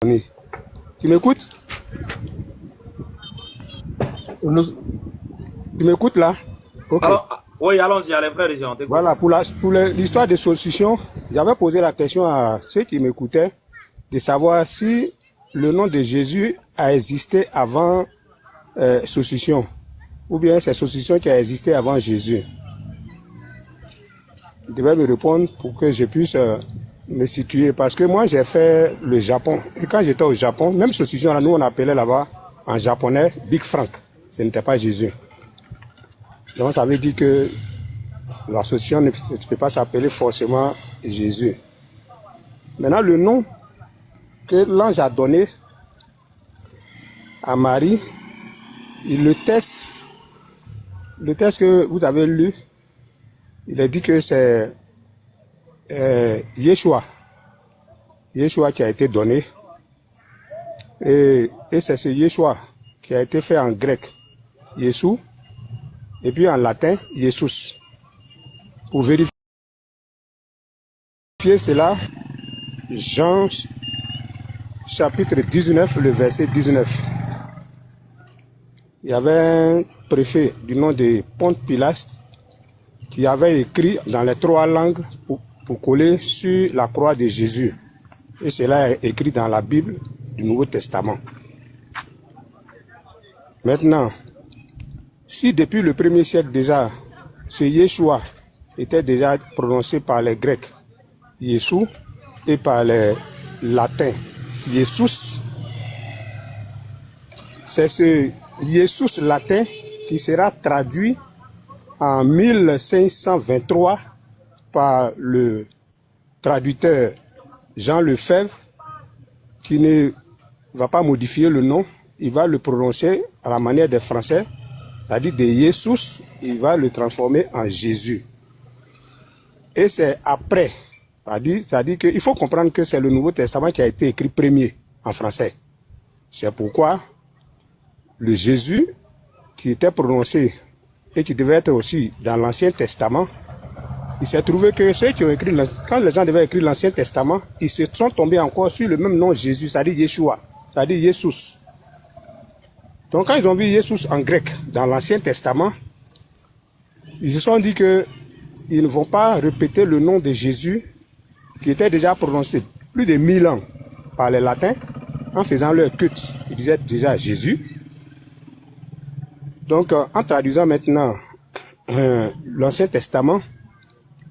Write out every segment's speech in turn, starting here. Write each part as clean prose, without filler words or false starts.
Tu m'écoutes? Tu m'écoutes là? Ok. Alors, oui, allons-y, allez, frère, on t'écoute. Voilà, pour l'histoire des solutions, j'avais posé la question à ceux qui m'écoutaient de savoir si le nom de Jésus a existé avant Saucisson, ou bien c'est Saucisson qui a existé avant Jésus. Ils devaient me répondre pour que je puisse me situer, parce que moi j'ai fait le Japon, et quand j'étais au Japon, même Saucisson, nous on appelait là-bas en japonais Big Frank, ce n'était pas Jésus. Donc ça veut dire que l'association ne peut pas s'appeler forcément Jésus. Maintenant, le nom que l'ange a donné à Marie, le texte que vous avez lu, il a dit que c'est Yeshua. Yeshua qui a été donné. Et c'est ce Yeshua qui a été fait en grec, Yesu, et puis en latin, Jesus. Pour vérifier cela, Jean chapitre 19, le verset 19. Il y avait un préfet du nom de Ponte Pilate qui avait écrit dans les 3 langues pour coller sur la croix de Jésus. Et cela est écrit dans la Bible du Nouveau Testament. Maintenant, si depuis le 1er siècle déjà, ce Yeshua était déjà prononcé par les Grecs, Yesu, et par les Latins, Jesus, c'est ce Jesus latin qui sera traduit en 1523 par le traducteur Jean Lefebvre, qui ne va pas modifier le nom, il va le prononcer à la manière des Français, c'est-à-dire de Jesus, il va le transformer en Jésus. Et c'est après, c'est-à-dire qu'il faut comprendre que c'est le Nouveau Testament qui a été écrit premier en français. C'est pourquoi le Jésus qui était prononcé et qui devait être aussi dans l'Ancien Testament, il s'est trouvé que ceux qui ont écrit, quand les gens devaient écrire l'Ancien Testament, ils se sont tombés encore sur le même nom Jésus, c'est-à-dire Yeshua, c'est-à-dire Jesus. Donc quand ils ont vu Jesus en grec dans l'Ancien Testament, ils se sont dit que ils ne vont pas répéter le nom de Jésus qui était déjà prononcé plus de 1000 ans par les latins en faisant leur culte. Ils disaient déjà Jésus. Donc en traduisant maintenant l'Ancien Testament,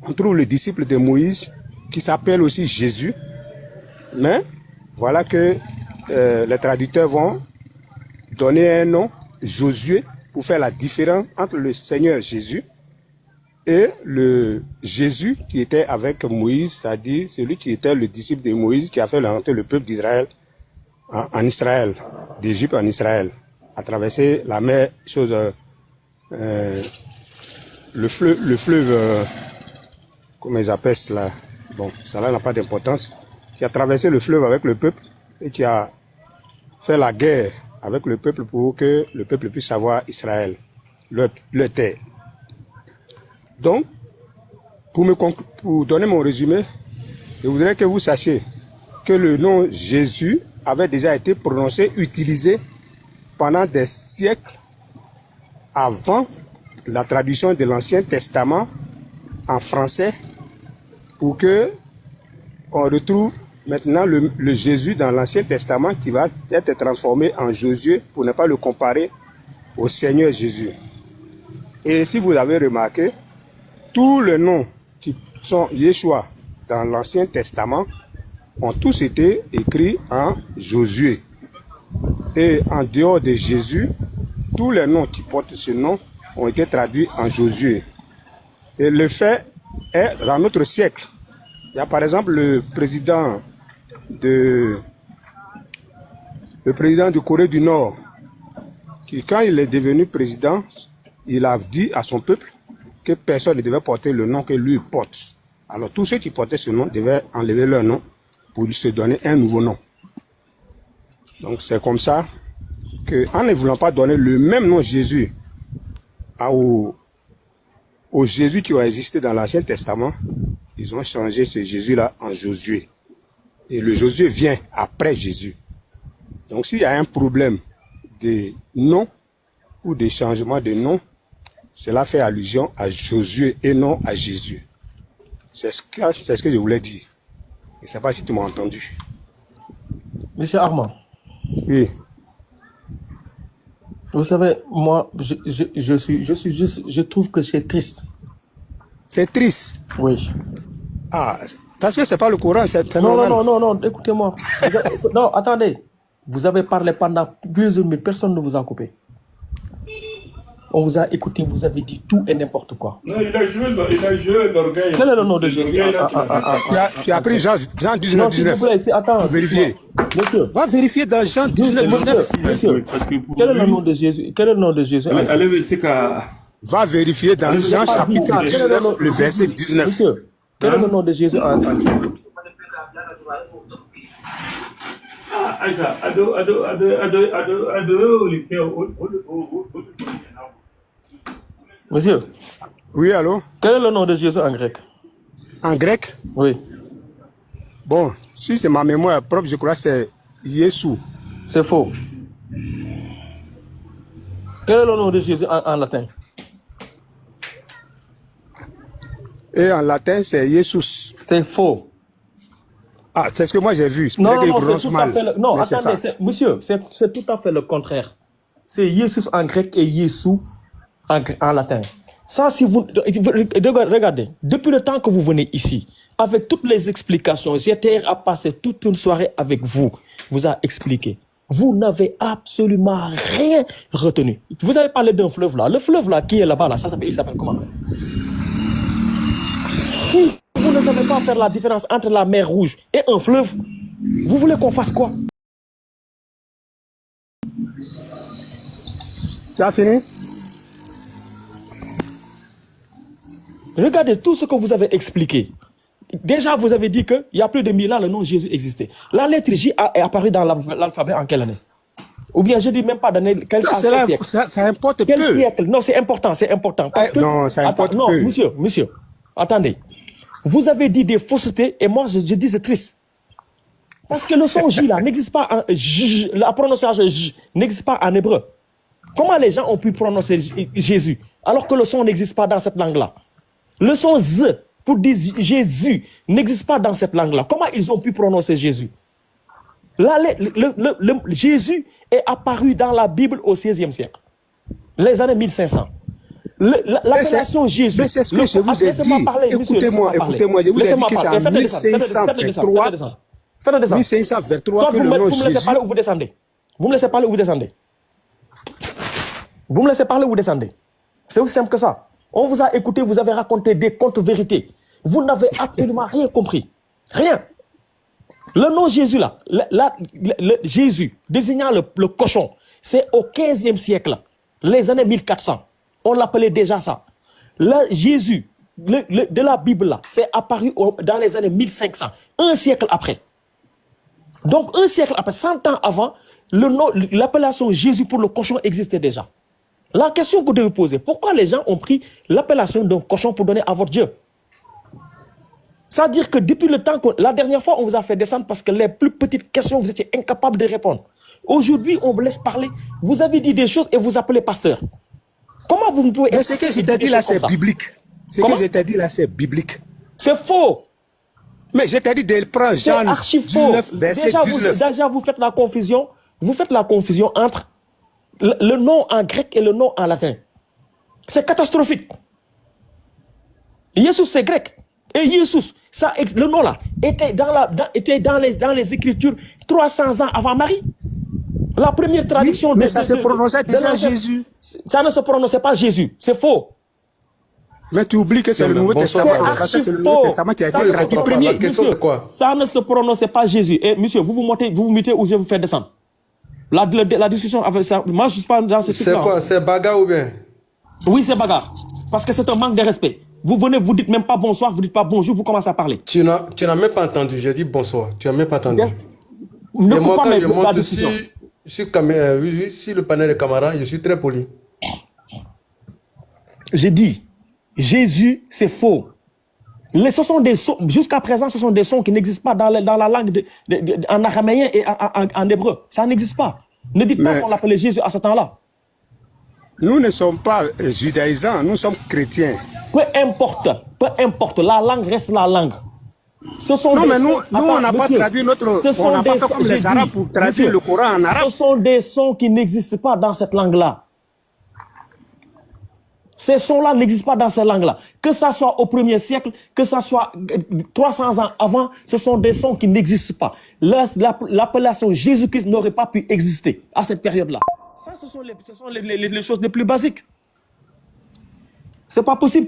on trouve le disciple de Moïse qui s'appelle aussi Jésus. Mais voilà que les traducteurs vont donner un nom, Josué, pour faire la différence entre le Seigneur Jésus et le Jésus qui était avec Moïse, c'est-à-dire celui qui était le disciple de Moïse qui a fait rentrer le peuple d'Israël en Israël, d'Égypte en Israël, à traverser la mer, le fleuve, comment ils appellent cela? Bon, ça là n'a pas d'importance. Qui a traversé le fleuve avec le peuple et qui a fait la guerre avec le peuple pour que le peuple puisse avoir Israël, leur terre. Donc, pour donner mon résumé, je voudrais que vous sachiez que le nom Jésus avait déjà été prononcé, utilisé pendant des siècles avant la traduction de l'Ancien Testament en français pour que on retrouve maintenant le Jésus dans l'Ancien Testament qui va être transformé en Josué pour ne pas le comparer au Seigneur Jésus. Et si vous avez remarqué, tous les noms qui sont Yeshua dans l'Ancien Testament ont tous été écrits en Josué. Et en dehors de Jésus, tous les noms qui portent ce nom ont été traduits en Josué. Et le fait est, dans notre siècle, il y a par exemple le président du Corée du Nord, qui quand il est devenu président, il a dit à son peuple que personne ne devait porter le nom que lui porte. Alors tous ceux qui portaient ce nom devaient enlever leur nom pour lui se donner un nouveau nom. Donc c'est comme ça qu'en ne voulant pas donner le même nom Jésus aux Jésus qui ont existé dans l'Ancien Testament, ils ont changé ce Jésus-là en Josué. Et le Josué vient après Jésus. Donc s'il y a un problème de nom ou de changement de nom, cela fait allusion à Josué et non à Jésus. C'est ce que je voulais dire. Je ne sais pas si tu m'as entendu. Monsieur Armand, Oui. vous savez, moi, je trouve que c'est triste. C'est triste. Oui. Ah, parce que c'est pas le Coran, c'est Non, normal. non, écoutez-moi. Non, attendez. Vous avez parlé pendant plusieurs minutes, personne ne vous a coupé. On vous a écouté, vous avez dit tout et n'importe quoi. Non, il a joué l'orgueil. Quel est le nom de Jésus? Tu as pris Jean 19, Non, s'il vous 19. plaît, attends. Vérifier. Monsieur, Va vérifier dans Jean 19, 19. monsieur, quel est le nom de Jésus? Quel est le nom de Jésus? Allez, c'est qu'à... Va vérifier dans Jean chapitre 19, le verset 19. Monsieur, quel est le nom de Jésus en grec? Monsieur, Oui, allô? quel est le nom de Jésus en grec? En grec? Oui, Bon, si c'est ma mémoire propre, je crois que c'est Jésus. c'est faux. Quel est le nom de Jésus en latin? Et en latin, c'est Jesus. C'est faux. Ah, c'est ce que moi j'ai vu. Non, Peut-être qu'il non, c'est prononce tout à mal. fait le... Non, Mais c'est ça. attendez, monsieur, c'est tout à fait le contraire. C'est Jesus en grec et Jésus en latin. Ça, si vous... Regardez, depuis le temps que vous venez ici, avec toutes les explications, j'étais à passer toute une soirée avec vous, vous a expliqué. Vous n'avez absolument rien retenu. Vous avez parlé d'un fleuve là. Le fleuve là qui est là-bas, là, il s'appelle comment? Si vous ne savez pas faire la différence entre la mer Rouge et un fleuve, vous voulez qu'on fasse quoi? Tu as fini? Regardez tout ce que vous avez expliqué. Déjà, vous avez dit qu'il y a plus de 1000 ans, le nom Jésus existait. La lettre J est apparue dans l'alphabet en quelle année? Ou bien je ne dis même pas d'année, quel siècle? Ça importe Quel peu. siècle? Non, c'est important, c'est important. Parce que, non, ça importe non, peu. monsieur, attendez. Vous avez dit des faussetés et moi je dis c'est triste. Parce que le son J là n'existe pas en la prononciation J n'existe pas en hébreu. Comment les gens ont pu prononcer Jésus alors que le son n'existe pas dans cette langue-là? Le son Z pour dire Jésus n'existe pas dans cette langue-là. Comment ils ont pu prononcer Jésus? Jésus est apparu dans la Bible au XVIe siècle, les années 1500. L'appellation Jésus. Mais c'est ce que je vous ai dit. Écoutez-moi, je vous ai dit que c'est en 1523. Faites descendre. 1523 que le nom Jésus... Vous me laissez parler ou vous descendez? Vous me laissez parler ou vous descendez? Vous me laissez parler ou vous descendez? C'est aussi simple que ça. On vous a écouté, vous avez raconté des contes-vérités. Vous n'avez absolument rien compris. Rien. Le nom Jésus là, Jésus, désignant le cochon, c'est au 15e siècle, les années 1400. On l'appelait déjà ça. Là, Jésus, de la Bible là, c'est apparu dans les années 1500, un siècle après. Donc un siècle après, 100 ans avant, l'appellation Jésus pour le cochon existait déjà. La question que vous devez poser, pourquoi les gens ont pris l'appellation d'un cochon pour donner à votre Dieu? C'est-à-dire que depuis le temps, la dernière fois, on vous a fait descendre parce que les plus petites questions, vous étiez incapable de répondre. Aujourd'hui, on vous laisse parler. Vous avez dit des choses et vous appelez pasteur. Comment vous pouvez... Mais ce que je t'ai dit là, c'est biblique. Ce que je t'ai dit là, c'est biblique. C'est faux. Mais je t'ai dit de prendre Jean 19, verset 19. Déjà, vous faites la confusion. Vous faites la confusion entre le nom en grec et le nom en latin. C'est catastrophique. Jésus, c'est grec. Et Jésus, le nom là, était dans les Écritures 300 ans avant Marie. La première traduction... Oui, mais ça se prononçait déjà Jésus. Ça ne se prononçait pas Jésus. C'est faux. Mais tu oublies que c'est le Nouveau Testament. En français, c'est le Nouveau Testament qui a été traduit premier. Ça ne se prononçait pas Jésus. Et monsieur, vous vous mettez ou je vous fais descendre. La discussion avec ça, moi je ne suis pas dans ce truc-là. C'est quoi? C'est bagarre ou bien? Oui, c'est bagarre. Parce que c'est un manque de respect. Vous venez, vous dites même pas bonsoir, vous dites pas bonjour, vous commencez à parler. Tu n'as même pas entendu, j'ai dit bonsoir. Tu n'as même pas entendu. Ne coupe pas quand je monte la discussion. sur le panel de caméra, je suis très poli. J'ai dit, Jésus, c'est faux. Ce sont des sons, jusqu'à présent, ce sont des sons qui n'existent pas dans la langue en araméen et en hébreu. Ça n'existe pas. Ne dites pas qu'on l'appelait Jésus à ce temps-là. Nous ne sommes pas judaïsants, nous sommes chrétiens. Peu importe, la langue reste la langue. Ce sont Non, des mais nous, sons, on n'a pas traduit on n'a pas fait comme les Arabes pour traduire le Coran en arabe. Ce sont des sons qui n'existent pas dans cette langue-là. Ces sons-là n'existent pas dans cette langue-là. Que ça soit au 1er siècle, que ça soit 300 ans avant, ce sont des sons qui n'existent pas. L'appellation Jésus-Christ n'aurait pas pu exister à cette période-là. Ça, ce sont les choses les plus basiques. C'est pas possible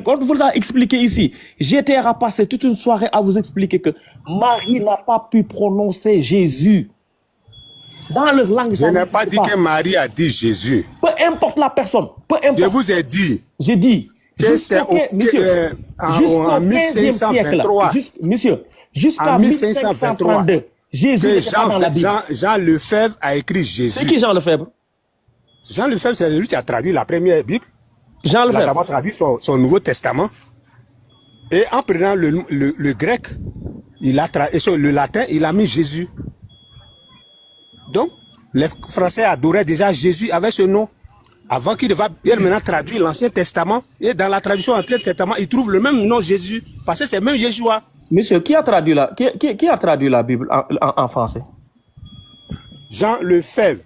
quand vous a expliqué ici, GTR a passé toute une soirée à vous expliquer que Marie n'a pas pu prononcer Jésus. Dans leur langue, je n'ai pas dit que Marie a dit Jésus. Peu importe la personne, peu importe. Je vous ai dit. J'ai dit. Que c'est en 1523. Monsieur, jusqu'à 1532, Jésus n'était pas dans la Bible. Jean Lefebvre a écrit Jésus. C'est qui Jean Lefebvre? Jean Lefebvre, c'est lui qui a traduit la première Bible. Jean Lefebvre. Il a d'abord traduit son Nouveau Testament. Et en prenant le grec, et sur le latin, il a mis Jésus. Donc, les Français adoraient déjà Jésus avec ce nom. Avant qu'il vienne maintenant traduire l'Ancien Testament. Et dans la traduction de l'Ancien Testament, ils trouvent le même nom Jésus. Parce que c'est même Yeshua. Monsieur, qui a traduit la Bible en français? Jean Lefebvre.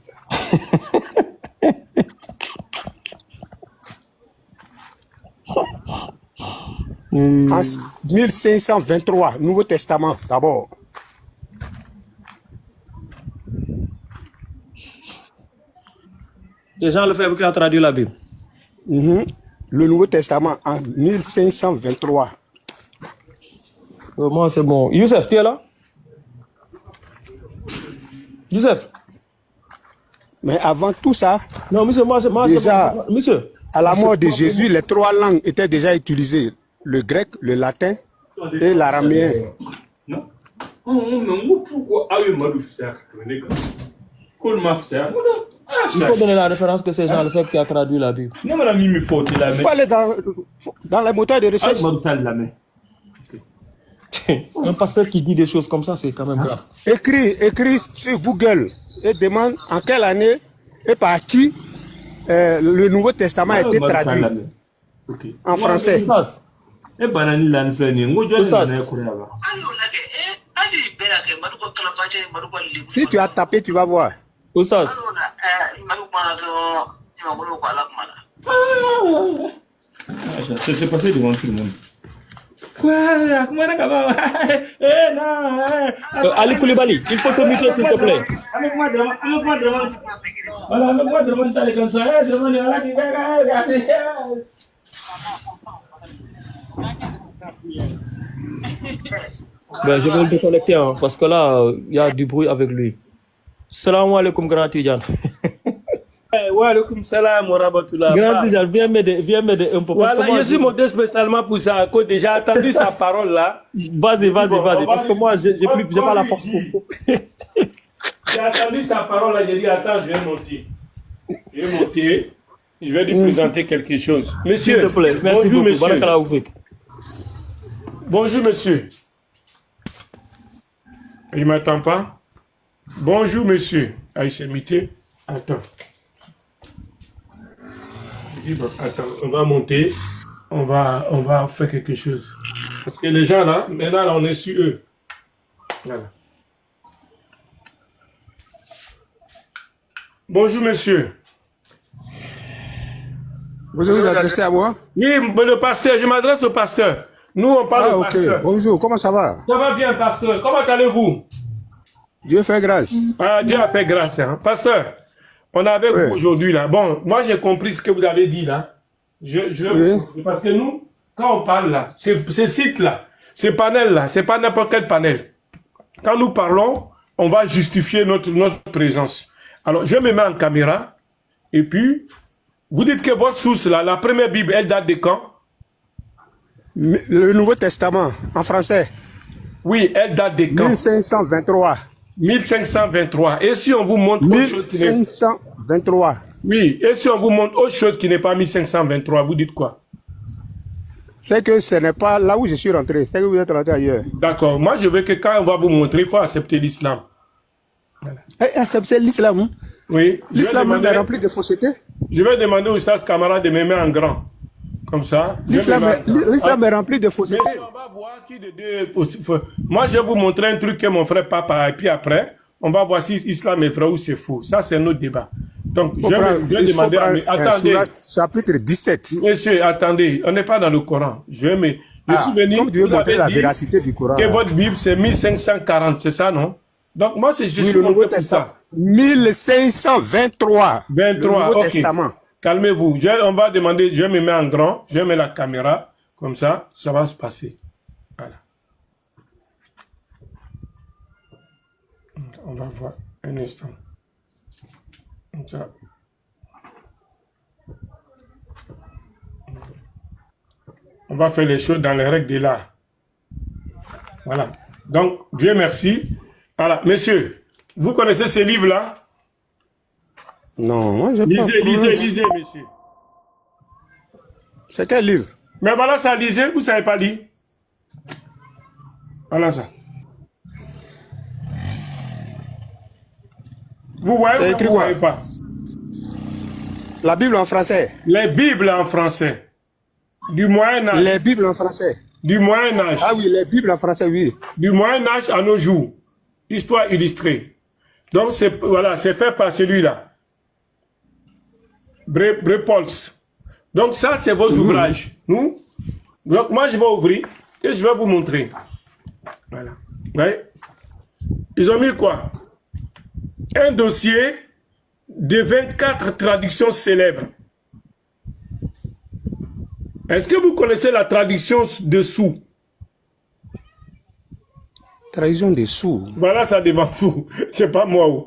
En 1523, Nouveau Testament d'abord. C'est Jean Lefebvre qui a traduit la Bible. Le Nouveau Testament en 1523. Moi, c'est bon. Youssef, tu es là? Youssef? Mais avant tout ça, non, monsieur, déjà, monsieur, à la mort de Jésus, les trois langues étaient déjà utilisées. Le grec, le latin et l'araméen. Non. Pourquoi il faut donner la référence que c'est Jean Lefebvre qui a traduit la Bible. Il faut aller dans les moteurs de recherche. Un pasteur qui dit des choses comme ça, c'est quand même grave. Écris sur Google et demande en quelle année et par qui le Nouveau Testament a été traduit en français. Si tu as tapé, tu vas voir. Oussas. C'est passé devant tout le monde. Ali Koulibaly, il faut te muter s'il te plaît. Ben, je vais le déconnecter hein, parce que là, il y a du bruit avec lui. Salam alaikum, grand Tidjan. Wa alaikum salam wa rahmatullah. Grand Tidjan, viens m'aider un peu. Voilà, je suis monté spécialement pour ça, que j'ai entendu sa parole là. Vas-y, parce que moi, j'ai pas la force pour. J'ai entendu sa parole là, j'ai dit, attends, je vais monter. Je vais lui présenter quelque chose. Monsieur, s'il te plaît, merci bonjour beaucoup. monsieur. Bonjour monsieur. Il ne m'attend pas? Bonjour monsieur. Ah, il s'est mité. Attends. Attends, on va monter. On va faire quelque chose. Parce que les gens là, maintenant là, on est sur eux. Voilà. Bonjour monsieur. Vous avez adressé à moi? Oui, le pasteur, je m'adresse au pasteur. Nous, on parle au pasteur. Bonjour, comment ça va? Ça va bien, pasteur. Comment allez-vous? Dieu fait grâce. Ah, Dieu a fait grâce. Hein. Pasteur, on est avec vous aujourd'hui là. Bon, moi j'ai compris ce que vous avez dit là. Parce que nous, quand on parle là, ces sites là, ces panels là, c'est pas n'importe quel panel. Quand nous parlons, on va justifier notre présence. Alors, je me mets en caméra et puis, vous dites que votre source là, la première Bible, elle date de quand? Le Nouveau Testament, en français. Oui, elle date de quand? 1523. 1523. Et si on vous montre autre chose qui n'est... 1523. Oui, et si on vous montre autre chose qui n'est pas 1523, vous dites quoi? C'est que ce n'est pas là où je suis rentré. C'est que vous êtes rentré ailleurs. D'accord. Moi, je veux que quand on va vous montrer, il faut accepter l'islam. C'est l'islam. Hein? Oui. L'islam est rempli de fausseté. Je vais demander au Ustaz Camara de me mettre en grand. Comme ça. L'islam est rempli de fausseté. Mais on va voir qui de deux. Moi, je vais vous montrer un truc que mon frère papa. Et puis après, on va voir si l'islam est vrai ou c'est faux. Ça, c'est notre débat. Donc, je vais demander à mes... Attendez. Chapitre 17. Monsieur, attendez. On n'est pas dans le Coran. Je suis venu. Comme tu veux montrer la véracité du Coran. Que votre Bible, c'est 1540. C'est ça, non? Donc, moi, je suis monté pour ça. 1523. 23, le Nouveau ok. Testament. Calmez-vous. On va demander, je me mets en grand, je mets la caméra, comme ça va se passer. Voilà. On va voir un instant. Comme ça. On va faire les choses dans les règles de l'art. Voilà. Donc, Dieu merci. Voilà, monsieur, vous connaissez ces livres-là? Non, moi je Lisez, monsieur. C'est quel livre? Mais voilà ça, lisez, vous ne savez pas lire. Voilà ça. Vous voyez ou vous ne voyez pas? La Bible en français. Les Bibles en français. Du Moyen-Âge. Les Bibles en français. Du Moyen-Âge. Ah oui, les Bibles en français, oui. Du Moyen-Âge à nos jours. Histoire illustrée. Donc, c'est fait par celui-là. Brepols. Donc, ça, c'est vos ouvrages. Nous. Donc, moi, je vais ouvrir et je vais vous montrer. Voilà. Ouais. Ils ont mis quoi? Un dossier de 24 traductions célèbres. Est-ce que vous connaissez la traduction dessous? Traduction dessous. Voilà, ça devant vous. C'est pas moi.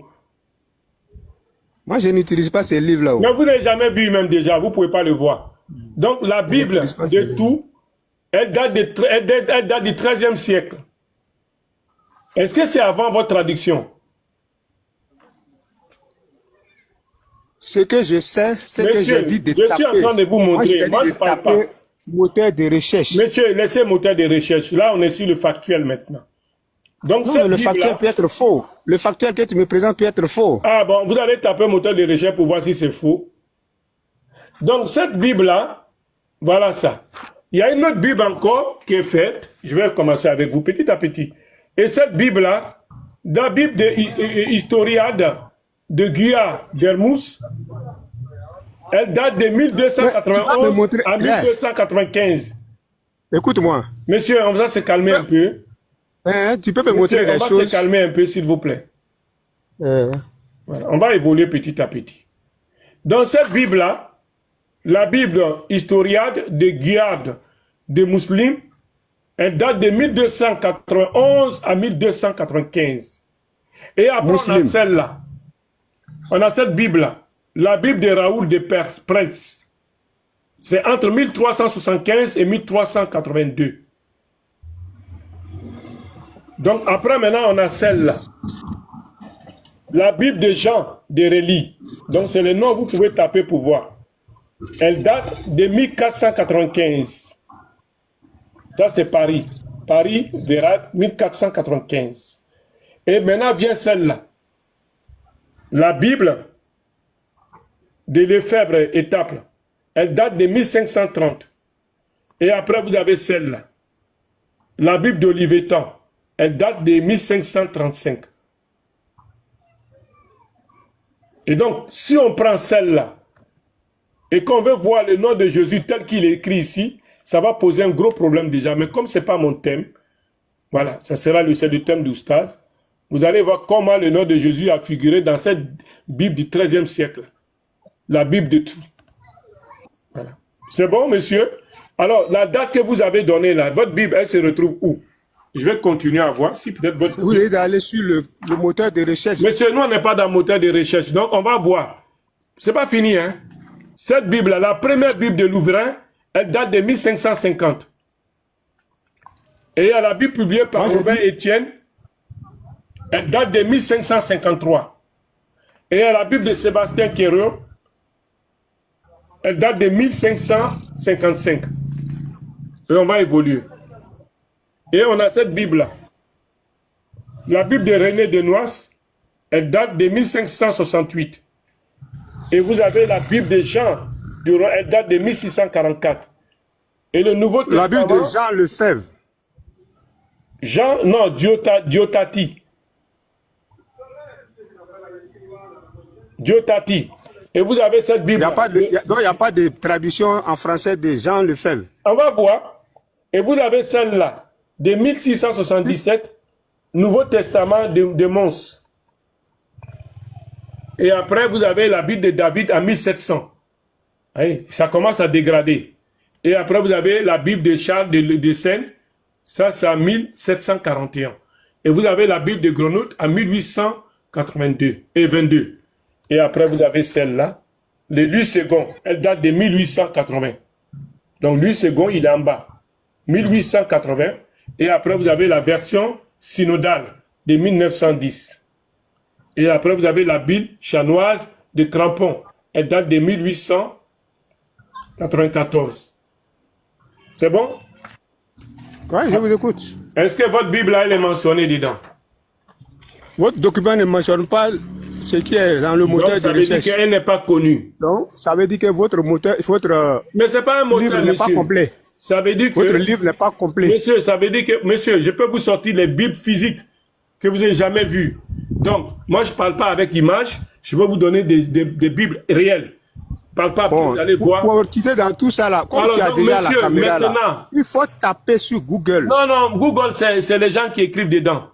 Moi, je n'utilise pas ces livres-là. Mais vous n'avez jamais vu même déjà, vous ne pouvez pas le voir. Donc, la Bible de tout, elle date du XIIIe siècle. Est-ce que c'est avant votre traduction? Ce que je sais, c'est que j'ai dit de taper. Je suis en train de vous montrer. Moi, je ne parle pas. Moteur de recherche. Monsieur, laissez moteur de recherche. Là, on est sur le factuel maintenant. Donc, non, mais le factuel peut être faux. Le factuel que tu me présentes peut être faux. Ah bon, vous allez taper moteur de recherche pour voir si c'est faux. Donc, cette Bible-là, voilà ça. Il y a une autre Bible encore qui est faite. Je vais commencer avec vous petit à petit. Et cette Bible-là, la Bible de Historiade de Guyard d'Hermous, elle date de 1291 à 1295. Écoute-moi. Monsieur, on va se calmer un peu. Tu peux me montrer des choses. On va se calmer un peu, s'il vous plaît. Voilà. On va évoluer petit à petit. Dans cette Bible-là, la Bible Historiade de Guyard de Muslim, elle date de 1291 à 1295. Et après, on a celle-là. On a cette Bible-là. La Bible de Raoul de Perse. C'est entre 1375 et 1382. Donc, après, maintenant, on a celle-là. La Bible de Jean de Rély. Donc, c'est le nom que vous pouvez taper pour voir. Elle date de 1495. Ça, c'est Paris. Paris, verra 1495. Et maintenant vient celle-là. La Bible de Lefebvre et Taple. Elle date de 1530. Et après, vous avez celle-là. La Bible d'Olivetan. Elle date de 1535. Et donc, si on prend celle-là, et qu'on veut voir le nom de Jésus tel qu'il est écrit ici, ça va poser un gros problème déjà. Mais comme ce n'est pas mon thème, voilà, ça sera le thème d'Oustaz. Vous allez voir comment le nom de Jésus a figuré dans cette Bible du XIIIe siècle. La Bible de tout. Voilà. C'est bon, monsieur? Alors, la date que vous avez donnée là, votre Bible, elle se retrouve où? Je vais continuer à voir si peut-être votre... Vous allez aller sur le moteur de recherche. Monsieur, nous, on n'est pas dans le moteur de recherche. Donc, on va voir. C'est pas fini, hein? Cette Bible-là, la première Bible de Louvain, elle date de 1550. Et il y a la Bible publiée par Robin Etienne, elle date de 1553. Et il y a la Bible de Sébastien Quéreux, elle date de 1555. Et on va évoluer. Et on a cette Bible-là. La Bible de René de Noailles, elle date de 1568. Et vous avez la Bible de Jean, elle date de 1644. Et le Nouveau Testament... La Bible de Jean Lefebvre. Jean, non, Diotati. Diotati. Et vous avez cette Bible. Il n'y a pas de traduction en français de Jean Lefebvre. On va voir. Et vous avez celle-là, de 1677, Nouveau Testament de Mons. Et après, vous avez la Bible de David en 1700. Oui, ça commence à dégrader. Et après, vous avez la Bible de Charles de Seine. Ça, c'est en 1741. Et vous avez la Bible de Grenouille en 1882 et 22. Et après, vous avez celle-là, le Louis II. Elle date de 1880. Donc, Louis II, il est en bas. 1880. Et après, vous avez la version synodale de 1910. Et après, vous avez la Bible chanoise de Crampon. Elle date de 1894. C'est bon? Oui, je vous écoute. Est-ce que votre Bible, là, elle est mentionnée dedans? Votre document ne mentionne pas ce qui est dans le moteur de recherche. Ça veut dire qu'elle n'est pas connue. Donc, ça veut dire que votre moteur, mais c'est pas un moteur, livre n'est pas complet. Ça veut dire que... Votre livre n'est pas complet. Monsieur, ça veut dire que... Monsieur, je peux vous sortir les Bibles physiques que vous n'avez jamais vues. Donc, moi, je ne parle pas avec image. Je vais vous donner des Bibles réelles. Je ne parle pas, bon, vous allez voir. Pour quitter dans tout ça, là, comme tu as déjà monsieur, la caméra, maintenant, là, il faut taper sur Google. Non, Google, c'est les gens qui écrivent dedans.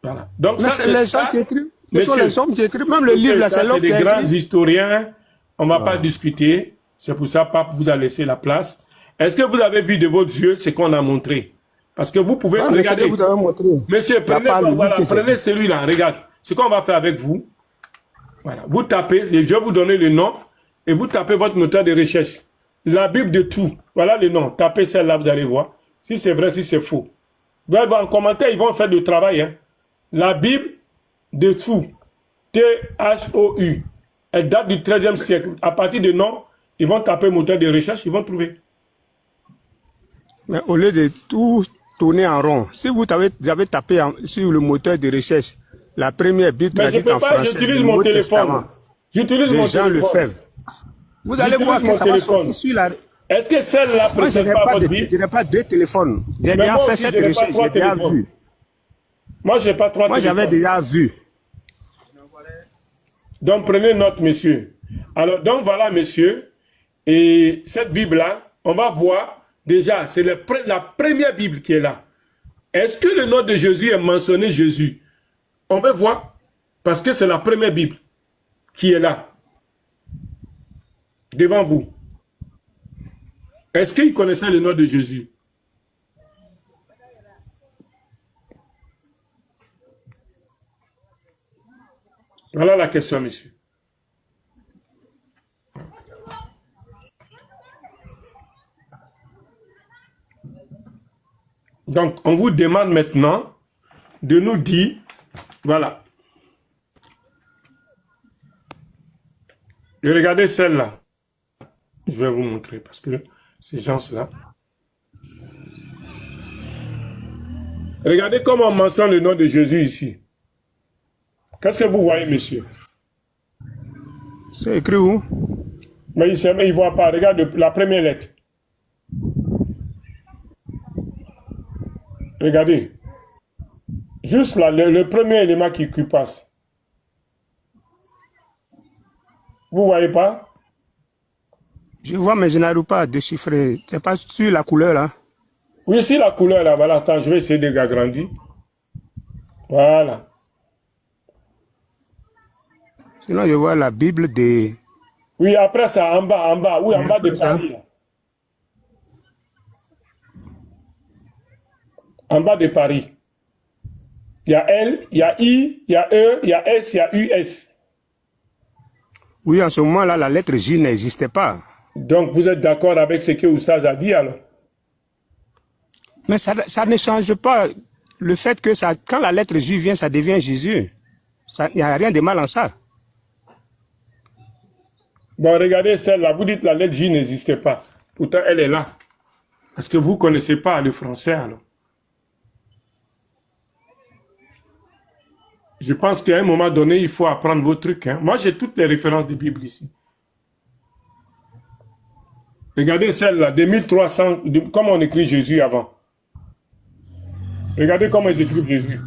Voilà. Donc, mais c'est les gens qui écrivent. Ce sont les hommes qui écrivent. Même le livre, là, c'est l'homme qui a écrit. C'est des grands historiens. On ne va pas discuter. C'est pour ça que Pape vous a laissé la place. Est-ce que vous avez vu de votre yeux ce qu'on a montré? Parce que vous pouvez regarder. Vous avez montré. Monsieur, prenez celui-là, regarde. Ce qu'on va faire avec vous, voilà, vous tapez, je vais vous donner le nom, et vous tapez votre moteur de recherche. La Bible de tout. Voilà le nom. Tapez celle-là, vous allez voir. Si c'est vrai, si c'est faux. Vous allez voir en commentaire, ils vont faire du travail. Hein. La Bible de tout. T-H-O-U. Elle date du 13e siècle. À partir de nom, ils vont taper moteur de recherche, ils vont trouver. Mais au lieu de tout tourner en rond, si vous avez tapé sur le moteur de recherche, la première Bible traduite en français, j'utilise mon téléphone. J'utilise mon Jean Lefebvre. Vous allez voir que ça va sortir sur la... Est-ce que celle-là précède pas votre Bible? Je n'ai pas deux téléphones. J'ai déjà fait cette recherche, j'ai déjà vu. Moi, je n'ai pas trois téléphones. Moi, j'avais déjà vu. Donc, prenez note, monsieur. Alors, donc, voilà, monsieur. Et cette Bible-là, on va voir, déjà, c'est la première Bible qui est là. Est-ce que le nom de Jésus est mentionné Jésus? On va voir, parce que c'est la première Bible qui est là, devant vous. Est-ce qu'il connaissait le nom de Jésus? Voilà la question, monsieur. Donc, on vous demande maintenant de nous dire, voilà. Et regardez celle-là. Je vais vous montrer parce que ces gens-là. Regardez comment on mentionne le nom de Jésus ici. Qu'est-ce que vous voyez, monsieur? C'est écrit où? Mais il ne voit pas. Regarde la première lettre. Regardez. Juste là, le premier élément qui passe. Vous ne voyez pas? Je vois, mais je n'arrive pas à déchiffrer. C'est pas sur la couleur, là. Oui, c'est la couleur, là. Voilà, attends, je vais essayer de l'agrandir. Voilà. Sinon, je vois la Bible de... Oui, après ça, en bas. Oui, en bas de Paris. Là. En bas de Paris. Il y a L, il y a I, il y a E, il y a S, il y a US. Oui, en ce moment-là, la lettre J n'existait pas. Donc, vous êtes d'accord avec ce que Oustaz a dit, alors? Mais ça ne change pas le fait que ça, quand la lettre J vient, ça devient Jésus. Il n'y a rien de mal en ça. Bon, regardez celle-là. Vous dites la lettre J n'existait pas. Pourtant, elle est là. Parce que vous ne connaissez pas le français, alors. Je pense qu'à un moment donné, il faut apprendre vos trucs. Hein. Moi, j'ai toutes les références de Bible ici. Regardez celle-là, de 1300, comment on écrit Jésus avant. Regardez comment ils écrivent Jésus.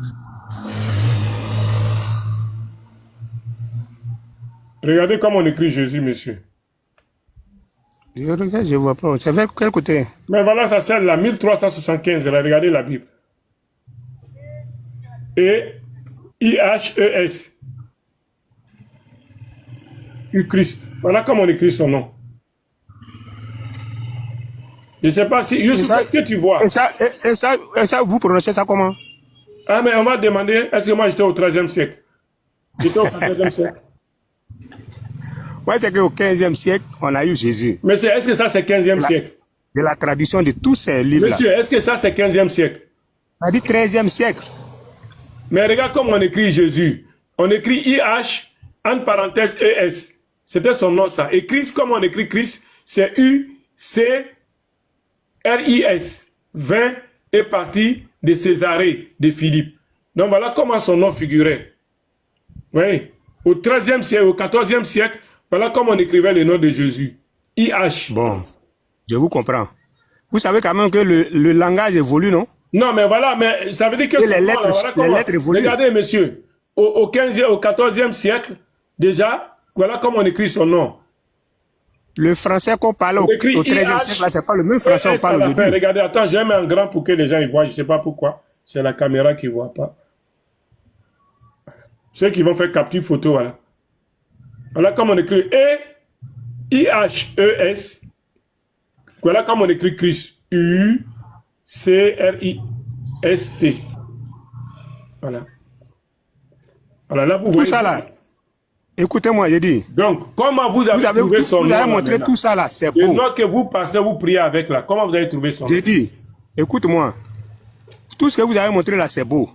Regardez comment on écrit Jésus, monsieur. Je regarde, je vois pas. C'est vers quel côté? Mais voilà, ça celle-là, 1375, là, regardez la Bible. Et I-H-E-S. U Christ. Voilà comment on écrit son nom. Je ne sais pas si... Youssou, qu'est-ce que tu vois? Et ça, vous prononcez ça comment? Ah, mais on va demander, est-ce que moi j'étais au 13e siècle? J'étais au 14e siècle. Ouais, c'est qu'au 15e siècle, on a eu Jésus. Mais est-ce que ça c'est 15e siècle? De la traduction de tous ces livres-là. Monsieur, est-ce que ça c'est 15e siècle? On a dit 13e siècle. Mais regarde comment on écrit Jésus. On écrit I-H, entre parenthèses E-S. C'était son nom ça. Et Christ, comment on écrit Christ? C'est U-C-R-I-S. 20 est parti de Césarée, de Philippe. Donc voilà comment son nom figurait. Oui. Au 13e siècle, au 14e siècle, voilà comment on écrivait le nom de Jésus. I-H. Bon, je vous comprends. Vous savez quand même que le langage évolue, non? Non, mais voilà, mais ça veut dire que... Et les lettres évoluent. Regardez, monsieur, au 15e, au 14e siècle, déjà, voilà comment on écrit son nom. Le français qu'on parle au 13e siècle, là, c'est pas le même français qu'on parle aujourd'hui. Regardez, attends, j'ai mis en grand pour que les gens y voient, je sais pas pourquoi. C'est la caméra qui ne voit pas. Ceux qui vont faire capture photo, voilà. Voilà comment on écrit I-H-E-S. Voilà comment on écrit Christ. U-C-R-I-S-T. Voilà. Voilà, là, vous voyez. Tout ça, là. Écoutez-moi, j'ai dit. Donc, comment vous avez trouvé son nom? Vous avez montré tout ça, là. C'est beau. Le nom que vous, pasteur, vous priez avec, là. Comment vous avez trouvé son nom? J'ai dit. Écoute-moi. Tout ce que vous avez montré, là, c'est beau.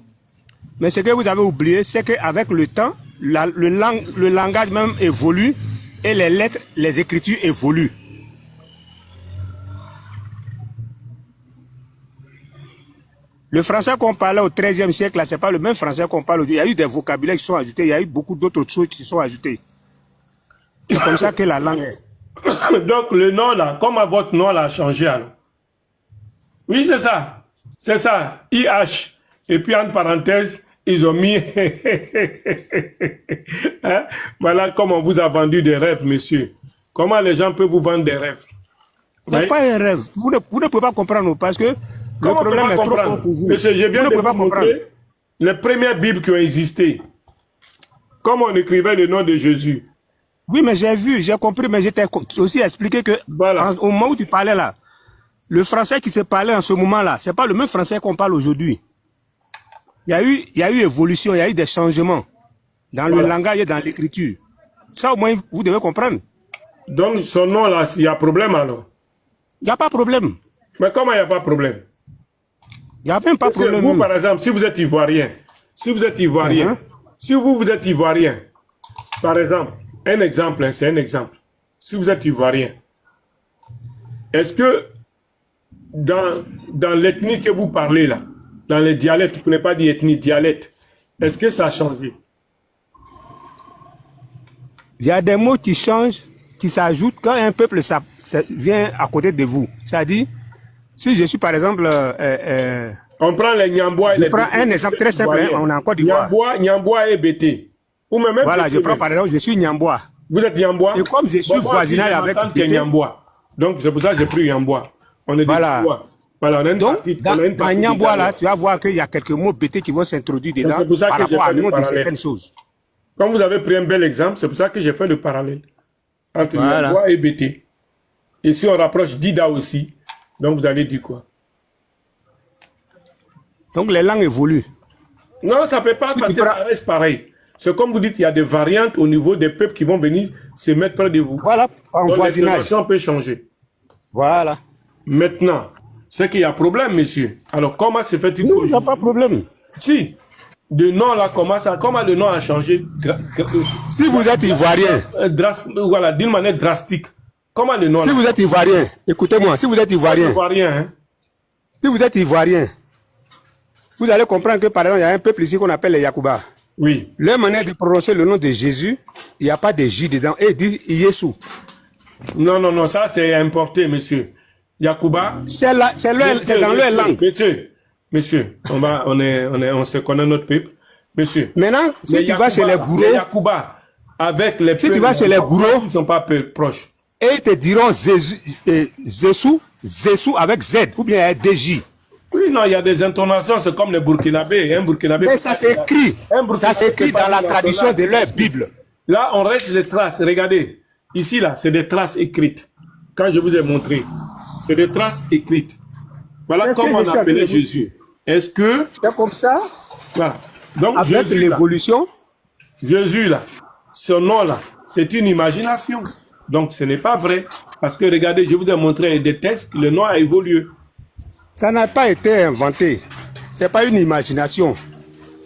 Mais ce que vous avez oublié, c'est qu'avec le temps, le langage même évolue et les lettres, les écritures évoluent. Le français qu'on parlait au 13e siècle, là, c'est pas le même français qu'on parle aujourd'hui. Il y a eu des vocabulaires qui sont ajoutés, il y a eu beaucoup d'autres choses qui sont ajoutées. C'est comme ça que la langue est. Donc, le nom, là, comment votre nom, là, a changé, alors? Oui, c'est ça. C'est ça. I-H. Et puis, entre parenthèses, ils ont mis... hein? Voilà comment on vous a vendu des rêves, monsieur. Comment les gens peuvent vous vendre des rêves? Ce n'est pas un rêve. Vous ne pouvez pas comprendre parce que comment le problème est trop fort pour vous. Monsieur, j'ai bien de vous montrer les premières Bibles qui ont existé. Comment on écrivait le nom de Jésus. Oui, mais j'ai vu, j'ai compris, mais j'étais aussi expliqué que voilà. Au moment où tu parlais là, le français qui se parlait en ce moment-là, c'est pas le même français qu'on parle aujourd'hui. Il y a eu évolution, il y a eu des changements dans le langage et dans l'écriture. Ça, au moins, vous devez comprendre. Donc, son nom, là, il y a problème, alors? Il n'y a pas de problème. Mais comment il n'y a pas de problème? Il n'y a même pas de problème. Vous, par exemple, si vous êtes ivoirien, si vous êtes ivoirien, par exemple, un exemple, hein, c'est un exemple. Si vous êtes ivoirien, est-ce que dans l'ethnie que vous parlez là, dans les dialectes, vous ne pouvez pas dire ethnie, dialecte, est-ce que ça a changé? Il y a des mots qui changent, qui s'ajoutent quand un peuple ça vient à côté de vous. C'est-à-dire, si je suis par exemple... on prend les Nyambois et les Bété. Je prends un exemple très simple, hein, on est en Côte d'Ivoire. Nyambois et Bété. Voilà, je prends par exemple, je suis Nyambois. Vous êtes Nyambois? Et comme je suis voisinage avec Bété. Nyambois. Donc c'est pour ça que j'ai pris Nyambois. On est voilà. Voilà, on a une donc, partie, dans Nyambois, là, tu vas voir qu'il y a quelques mots Bété qui vont s'introduire dedans par rapport à nous de certaines choses. Comme vous avez pris un bel exemple, c'est pour ça que j'ai fait le parallèle entre Nyambois et Bété. Et si on rapproche Dida aussi, donc vous allez dire quoi? Donc les langues évoluent. Non, ça ne peut pas parce que ça reste pareil. C'est comme vous dites, il y a des variantes au niveau des peuples qui vont venir se mettre près de vous. Voilà, en donc voisinage. l'intonation peut changer. Voilà. Maintenant, c'est qu'il y a problème, monsieur. Alors, comment se fait-il? Non, il n'y a pas de problème. Si, le nom là, comment le nom a changé? Si vous êtes ivoirien. Voilà, d'une manière drastique. Comment le nom Si vous êtes ivoirien, écoutez-moi, si vous êtes ivoirien. Ivoirien, hein? Si vous êtes ivoirien, vous allez comprendre que, par exemple, il y a un peuple ici qu'on appelle les Yakuba. Oui. Leur manière de prononcer le nom de Jésus, il n'y a pas de J dedans. Et ils disent Yesu. Non, non, non, ça c'est importé, monsieur. Yakuba. C'est dans leur langue. Monsieur, on se connaît notre peuple. Monsieur. Maintenant, si tu vas chez les gourous, Yakuba, avec les si tu vas chez les gourous, ils ne sont pas proches. Et ils te diront Zesou avec Z, ou bien DJ. Oui, non, il y a des intonations, c'est comme les Burkinabés. Mais ça s'écrit. Ça s'écrit dans la tradition de leur Bible. Là, on reste les traces. Regardez. Ici, là, c'est des traces écrites. Quand je vous ai montré, c'est des traces écrites. Voilà comment on appelait Jésus. Est-ce que... C'est comme ça. Voilà. Donc, avec l'évolution. Jésus, là, ce nom-là, c'est une imagination. Donc, ce n'est pas vrai. Parce que, regardez, je vous ai montré des textes, le nom a évolué. Ça n'a pas été inventé. Ce n'est pas une imagination.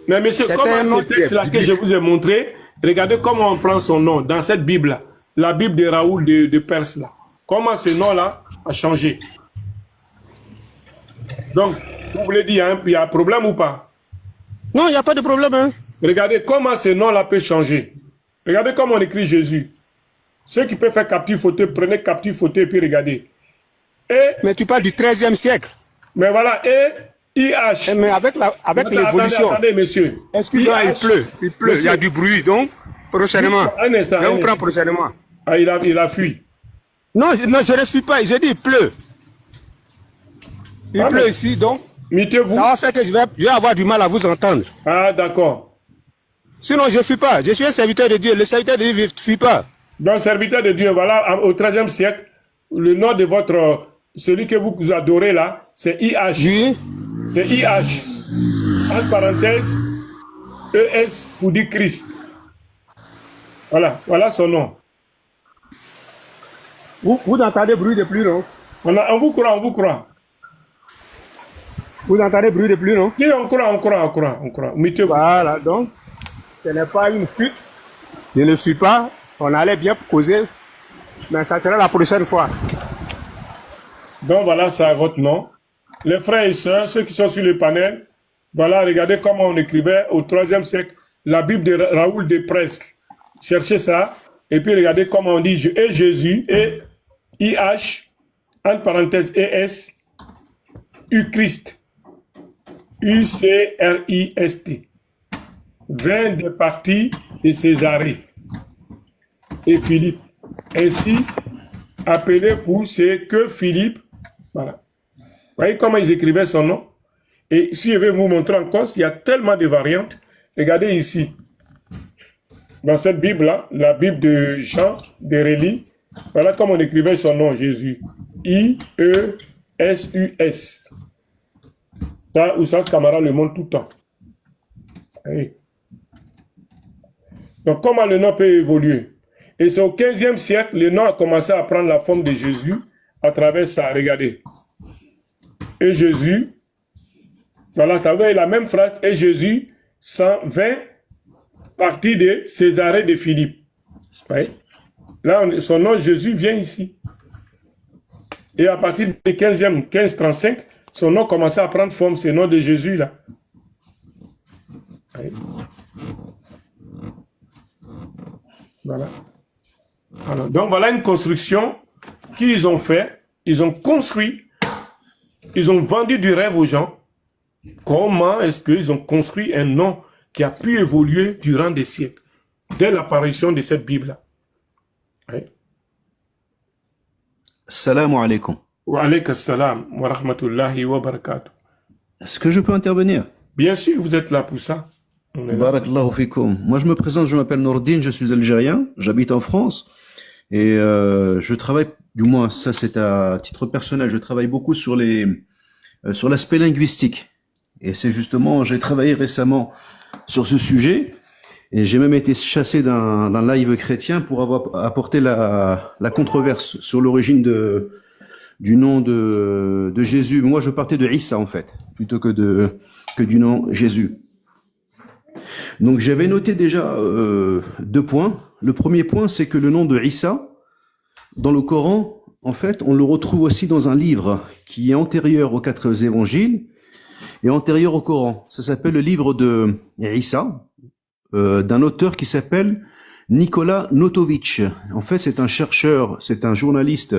Mais monsieur, comment ce texte-là que je vous ai montré, regardez comment on prend son nom dans cette Bible-là. La Bible de Raoul de Perse, là. Comment ce nom-là a changé. Donc, vous voulez dire, il y a un problème ou pas? Non, il n'y a pas de problème. Hein. Regardez comment ce nom-là peut changer. Regardez comment on écrit Jésus. Ceux qui peuvent faire captif fauteuil, prenez captif fauteuil et puis regardez. Mais tu parles du 13e siècle. Mais voilà, IH. Mais avec l'évolution. Attendez, monsieur. Excusez-moi, il pleut. Il y a du bruit, donc, prochainement. Un instant. Je vous prends prochainement. Ah, il a fui. Non, je ne suis pas. Je dis il pleut. Il pleut ici, donc. Mettez-vous. Ça va faire que je vais avoir du mal à vous entendre. Ah, d'accord. Sinon, je ne fuis pas. Je suis un serviteur de Dieu. Le serviteur de Dieu ne fuit pas. Donc, serviteur de Dieu, voilà, au 13e siècle, le nom de votre, celui que vous adorez là, c'est IH. Oui. C'est IH. Entre parenthèses, ES pour dire Christ. Voilà, voilà son nom. Vous entendez bruit de pluie, non? On vous croit, on vous croit. Vous entendez bruit de pluie, non? Si, on croit. Mettez-vous. Voilà, donc, ce n'est pas une fuite. Je ne suis pas. On allait bien causer, mais ça sera la prochaine fois. Donc voilà, c'est votre nom. Les frères et sœurs, ceux qui sont sur le panel, voilà, regardez comment on écrivait au 3e siècle la Bible de Raoul de Presque. Cherchez ça, et puis regardez comment on dit et Jésus, et IH, entre parenthèses ES, U Christ, UCRIST, 20 des parties de Césarée. Et Philippe. Ainsi, appelé pour c'est que Philippe. Voilà. Vous voyez comment ils écrivaient son nom? Et si je vais vous montrer encore, il y a tellement de variantes. Regardez ici. Dans cette Bible-là, la Bible de Jean de Rély, voilà comment on écrivait son nom, Jésus. I-E-S-U-S. Ça, Oussas Camara le montre tout le temps. Allez. Donc, comment le nom peut évoluer? Et c'est au 15e siècle, le nom a commencé à prendre la forme de Jésus à travers ça. Regardez. Et Jésus, voilà, ça veut dire la même phrase. Et Jésus, 120 parties de Césarée de Philippe. Ouais. Là, son nom Jésus vient ici. Et à partir du 15e, 1535, son nom commençait à prendre forme, ce nom de Jésus là. Ouais. Voilà. Alors, donc voilà une construction qu'ils ont fait. Ils ont construit, ils ont vendu du rêve aux gens. Comment est-ce qu'ils ont construit un nom qui a pu évoluer durant des siècles, dès l'apparition de cette Bible-là? Oui. Salam alaikum. Wa alaikum salam wa rahmatullahi wa barakatuh. Est-ce que je peux intervenir? Bien sûr, vous êtes là pour ça. Barakallahu fikoum. Moi, je me présente, je m'appelle Nourdine, je suis algérien, j'habite en France et je travaille, du moins ça c'est à titre personnel, je travaille beaucoup sur l'aspect linguistique. Et c'est justement, j'ai travaillé récemment sur ce sujet et j'ai même été chassé d'un live chrétien pour avoir apporté la controverse sur l'origine du nom de Jésus. Moi, je partais de Issa en fait, plutôt que du nom Jésus. Donc j'avais noté déjà 2 points. Le premier point, c'est que le nom de Issa, dans le Coran, en fait, on le retrouve aussi dans un livre qui est antérieur aux 4 évangiles et antérieur au Coran. Ça s'appelle le livre de Isa, d'un auteur qui s'appelle Nikola Notovitch. En fait, c'est un chercheur, c'est un journaliste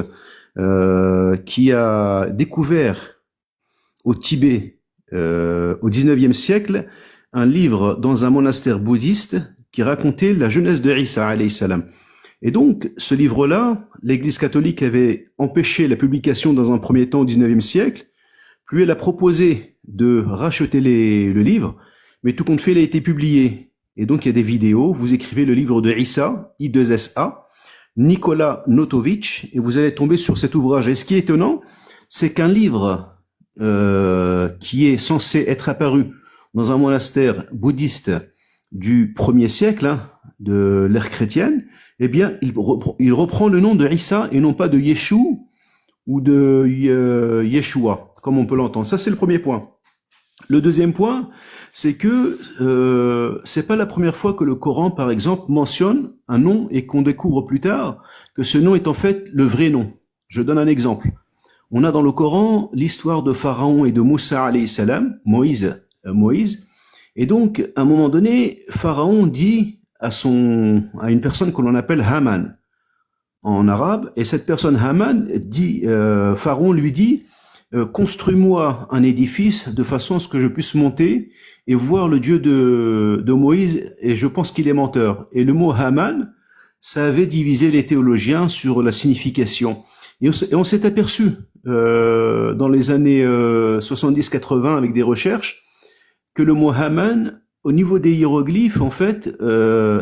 qui a découvert au Tibet, au 19e siècle, un livre dans un monastère bouddhiste qui racontait la jeunesse de Isa alayhi salam. Et donc, ce livre-là, l'Église catholique avait empêché la publication dans un premier temps au 19e siècle, puis elle a proposé de racheter le livre, mais tout compte fait, il a été publié. Et donc, il y a des vidéos, vous écrivez le livre de Isa, I2SA, Nikola Notovitch, et vous allez tomber sur cet ouvrage. Et ce qui est étonnant, c'est qu'un livre qui est censé être apparu dans un monastère bouddhiste du 1er siècle, hein, de l'ère chrétienne, eh bien, il reprend le nom de Isa et non pas de Yeshua ou de Yeshua, comme on peut l'entendre. Ça, c'est le premier point. Le deuxième point, c'est que c'est pas la première fois que le Coran, par exemple, mentionne un nom et qu'on découvre plus tard que ce nom est en fait le vrai nom. Je donne un exemple. On a dans le Coran l'histoire de Pharaon et de Moussa alayhi salam, Moïse. Et donc, à un moment donné, Pharaon dit à une personne que l'on appelle Haman en arabe, et cette personne Haman dit, Pharaon lui dit, construis-moi un édifice de façon à ce que je puisse monter et voir le Dieu de Moïse, et je pense qu'il est menteur. Et le mot Haman, ça avait divisé les théologiens sur la signification. Et on s'est aperçu dans les années 70-80 avec des recherches que le mot Haman, au niveau des hiéroglyphes, en fait,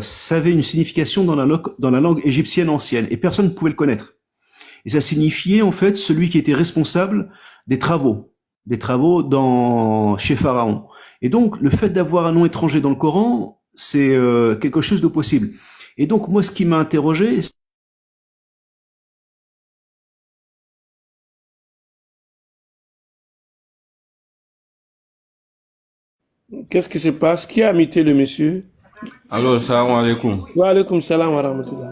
ça avait une signification dans la langue égyptienne ancienne, et personne ne pouvait le connaître. Et ça signifiait en fait celui qui était responsable des travaux chez Pharaon. Et donc, le fait d'avoir un nom étranger dans le Coran, c'est quelque chose de possible. Et donc, moi, ce qui m'a interrogé, Qu'est-ce qui se passe? Qui a imité le monsieur? Alors, salam alaikum. Wa alaikum salam wa rahmatullah.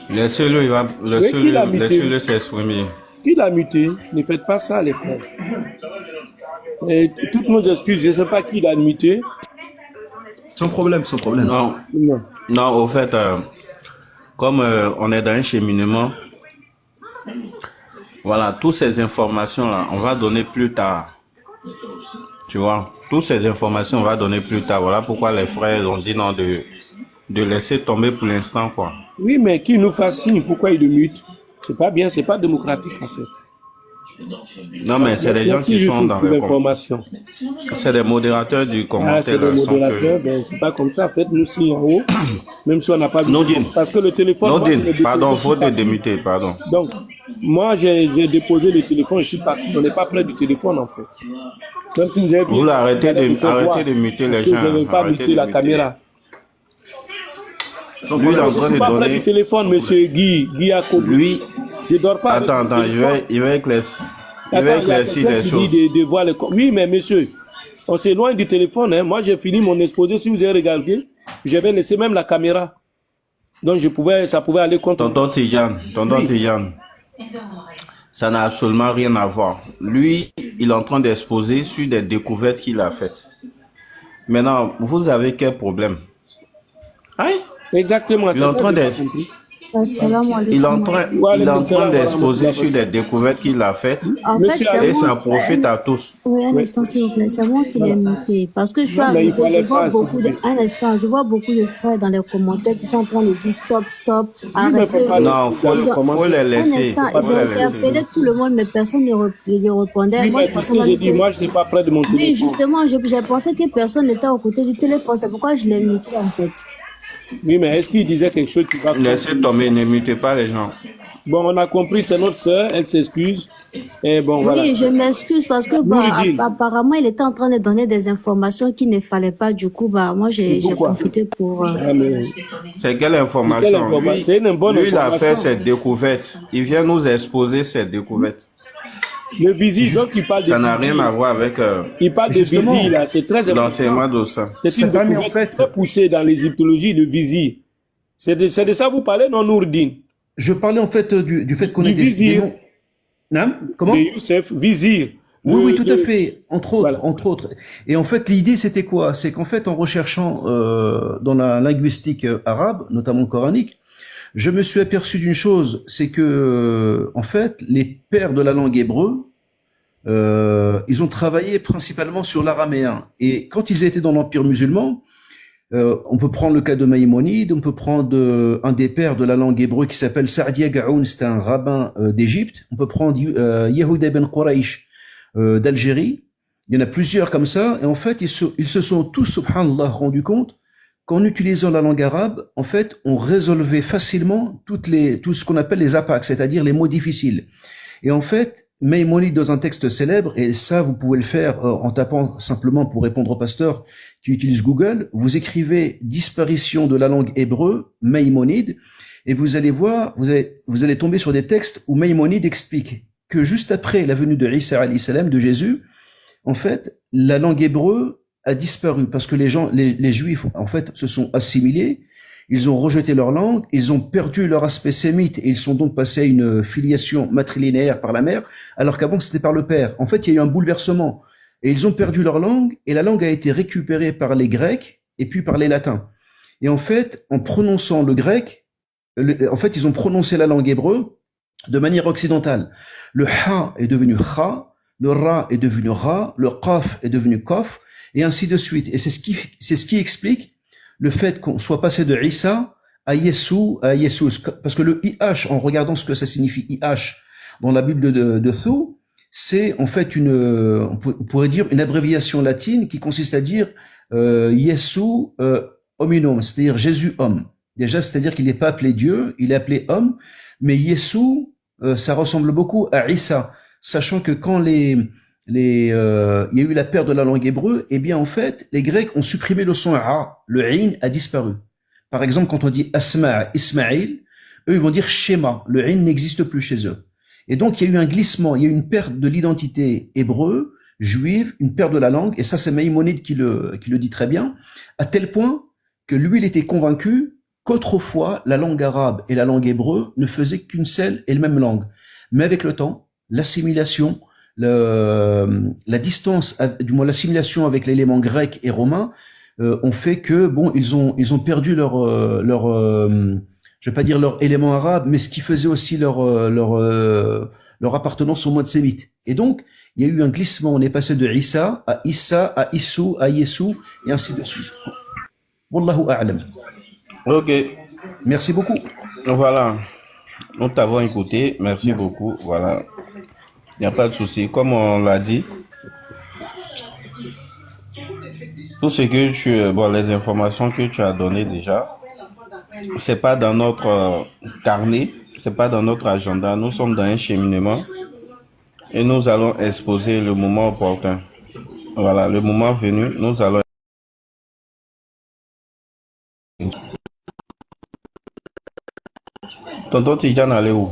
Laissez-le s'exprimer. Qui l'a muté? Ne faites pas ça, les frères. Et toutes nos excuses, je ne sais pas qui l'a muté. sans problème. Non, au fait, comme on est dans un cheminement, voilà, toutes ces informations-là, on va donner plus tard. Tu vois, toutes ces informations, on va donner plus tard. Voilà pourquoi les frères ont dit non de laisser tomber pour l'instant, quoi. Oui, mais qui nous fascine? Pourquoi il le mute? C'est pas bien, c'est pas démocratique, en fait. Non, mais c'est des gens qui sont dans les informations. C'est des modérateurs du commentaire. C'est des modérateurs, ben, c'est pas comme ça. En fait, nous, si en haut, même si on n'a pas vu. Parce que le téléphone. Pardon, faut te démuter, pardon. Donc, moi, j'ai déposé le téléphone, je suis parti. On n'est pas près du téléphone, en fait. Même si vous arrêtez de muter les gens. Je ne vais pas muter la caméra. Donc, lui, il est en train de donner. Du téléphone, monsieur Guy Jacob. Lui, je dors pas. Attends, il va éclaircir des choses. Oui, mais monsieur, on s'éloigne du téléphone. Hein. Moi, j'ai fini mon exposé. Si vous avez regardé, j'avais laissé même la caméra. Donc, ça pouvait aller contre. Tonton Tidiane, ça n'a absolument rien à voir. Lui, il est en train d'exposer sur des découvertes qu'il a faites. Maintenant, vous avez quel problème? Hein? Exactement. Il est en train d'exposer sur des découvertes qu'il a faites. En fait, et ça profite à tous. Oui, un instant, s'il vous plaît. C'est moi qui l'ai muté. Parce que je suis arrivé, je vois beaucoup de frères dans les commentaires qui sont en train de dire stop, arrêtez. Non, faut les laisser. J'ai interpellé tout le monde, mais personne ne répondait. Oui, moi, je n'ai pas près de mon téléphone. Oui, justement, j'ai pensé que personne n'était aux côtés du téléphone. C'est pourquoi je l'ai muté, en fait. Oui, mais est-ce qu'il disait quelque chose qui va... Laissez tomber, ne mutez pas les gens. Bon, on a compris, c'est notre sœur, elle s'excuse. Et bon, voilà. Oui, je m'excuse parce que apparemment, il était en train de donner des informations qu'il ne fallait pas. Du coup, moi, j'ai profité pour... C'est quelle information? C'est une bonne lui, il a fait cette découverte. Il vient nous exposer cette découverte. Le visi, donc il parle de ça n'a rien à voir avec il parle de visi, là, c'est très important. L'enseignement de ça. C'est une découverte très poussée dans l'égyptologie, le visi. C'est de ça vous parlez, non, Nourdine? je parlais en fait du fait qu'on Du ait des vizir. noms. Non, comment? De Youssef, vizir. Oui, oui, tout à de- fait. Entre autres, Voilà. entre autres. Et en fait, l'idée, c'était quoi? C'est qu'en fait, en recherchant dans la linguistique arabe, notamment coranique, je me suis aperçu d'une chose, c'est que en fait, les pères de la langue hébreu, ils ont travaillé principalement sur l'araméen. Et quand ils étaient dans l'Empire musulman, on peut prendre le cas de Maïmonide, on peut prendre un des pères de la langue hébreu qui s'appelle Sa'dia Gaoun, c'est un rabbin d'Égypte. On peut prendre Yehuda ibn Quraysh d'Algérie. Il y en a plusieurs comme ça. Et en fait, ils se sont tous, subhanallah, rendus compte qu'en utilisant la langue arabe, en fait, on résolvait facilement tout ce qu'on appelle les apacs, c'est-à-dire les mots difficiles. Et en fait, Maïmonide, dans un texte célèbre, et ça, vous pouvez le faire en tapant simplement pour répondre au pasteur qui utilise Google, vous écrivez disparition de la langue hébreu, Maïmonide, et vous allez voir, vous allez tomber sur des textes où Maïmonide explique que juste après la venue de Isa alayhi salam, de Jésus, en fait, la langue hébreu a disparu parce que les Juifs, en fait, se sont assimilés. Ils ont rejeté leur langue, ils ont perdu leur aspect sémite et ils sont donc passés à une filiation matrilinéaire par la mère, alors qu'avant c'était par le père. En fait, il y a eu un bouleversement et ils ont perdu leur langue et la langue a été récupérée par les Grecs et puis par les Latins. Et en fait, en prononçant le grec, en fait, ils ont prononcé la langue hébreu de manière occidentale. Le ha est devenu kha, le ra est devenu ra, le qaf est devenu qaf et ainsi de suite. Et c'est ce qui explique le fait qu'on soit passé de Isa à Yesu, parce que le IH, en regardant ce que ça signifie IH dans la Bible de Thou, c'est en fait on pourrait dire une abréviation latine qui consiste à dire Yesu hominum, c'est-à-dire Jésus homme. Déjà, c'est-à-dire qu'il n'est pas appelé Dieu, il est appelé homme, mais Yesu, ça ressemble beaucoup à Isa, sachant que quand il y a eu la perte de la langue hébreu, eh bien en fait, les Grecs ont supprimé le son a, le in a disparu. Par exemple, quand on dit Asma, Ismaïl, eux ils vont dire Shema, le in n'existe plus chez eux. Et donc il y a eu un glissement, il y a eu une perte de l'identité hébreu, juive, une perte de la langue, et ça c'est Maïmonide qui le dit très bien, à tel point que lui il était convaincu qu'autrefois la langue arabe et la langue hébreu ne faisaient qu'une seule et la même langue. Mais avec le temps, l'assimilation, la distance, du moins l'assimilation avec l'élément grec et romain, ont fait que bon, ils ont perdu je vais pas dire leur élément arabe, mais ce qui faisait aussi leur appartenance au mode sémite. Et donc, il y a eu un glissement. On est passé de Isa, à Issou, à Yesu, et ainsi de suite. Wallahu a'lam. Ok, Merci beaucoup. voilà. Nous t'avons écouté. Merci beaucoup. Voilà. Il n'y a pas de souci. Comme on l'a dit, tout ce que les informations que tu as données déjà, c'est pas dans notre carnet, c'est pas dans notre agenda. Nous sommes dans un cheminement et nous allons exposer le moment opportun. Voilà, le moment venu, nous allons. Tonton Tidjane, allez où?